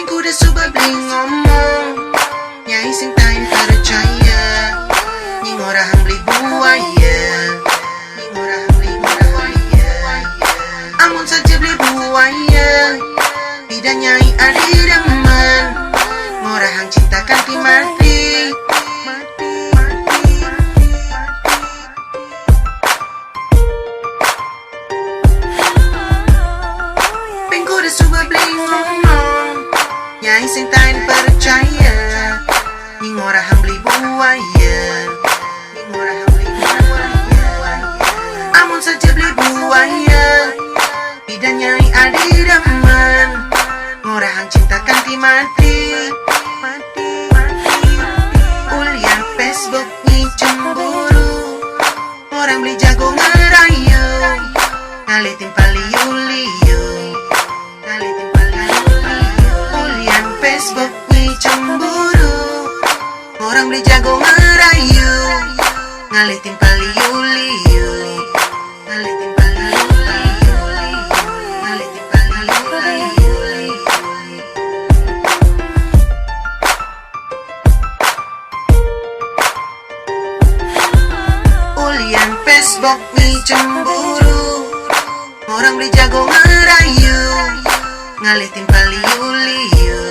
kuda suba beli ngomong nyai sing tain percaya nying orang beli buaya nying orang beli buaya amun saja beli buaya bidan nyai adi demen ngorang cintakan ti mati kuda suba beli ngomong nyai sing tain percaya nying orang beli buaya nying orang beli buaya amun saja beli buaya bidan nyai adi demen ngorang cintakan ti mati ulian Facebook ni cemburu orang beli jago ngerayu ngalitin paliu-liu ulian Facebook ni cemburu orang beli jago ngerayu ngalitin paliu-liu ngalitin paliu-liu ngalitin paliu-liu ulian Facebook ni cemburu orang beli jago ngerayu ngalitin paliu-liu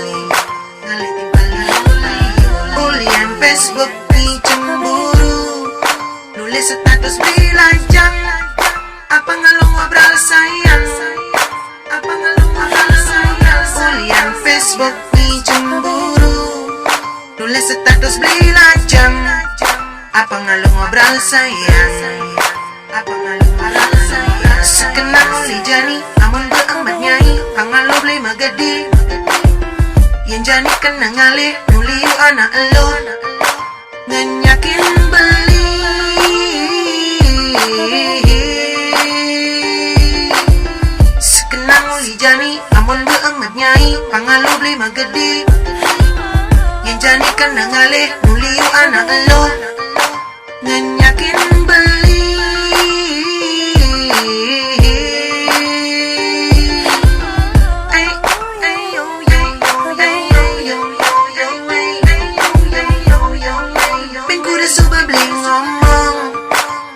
ngalitin paliu-liu ulian Facebook ni cemburu nulis status bilajang apa ngalung ngobrol sayang apa ngalung ngobrol sayang ulian Facebook ni cemburu nulis status bilajang apa ngalung ngobrol sayang apa ngalung ngobrol sayang sekenal li jani amun beembat nyai pangalo beli magadi yang jani kena ngalih nuliu anak elo ngenyakin beli sekenal li jani amun beembat nyai pangalo beli magadi yang jani kena ngalih nuliu anak elo ngenyakin beli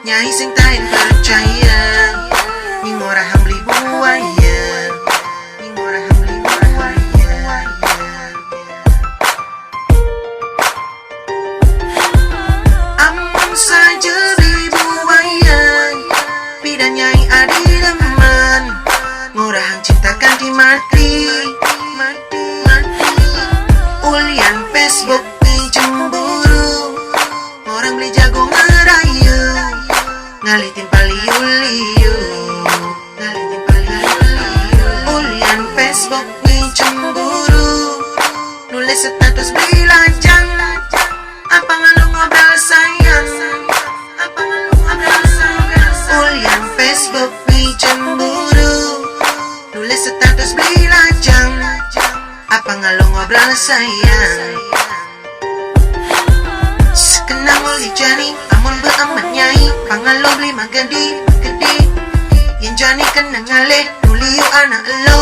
nyai sing tain percaya nying orang beli buaya nying orang beli buaya amun saja beli buaya bidan nyai adi demen ngorang cintakan di mati ulian Facebook ni cemburu orang beli jago ngerayu ngalitin paliu-liu ngalitin paliu-liu ulian Facebook ni cemburu nulis status bilajang apa ngalung ngobrol sayang apa ngalung ngobrol sayang ulian Facebook ni cemburu nulis status bilajang apa ngalung ngobrol sayang sekenang li jani amun beembat nyai pangalo beli magadi yang jani kena ngalih nuliu anak elo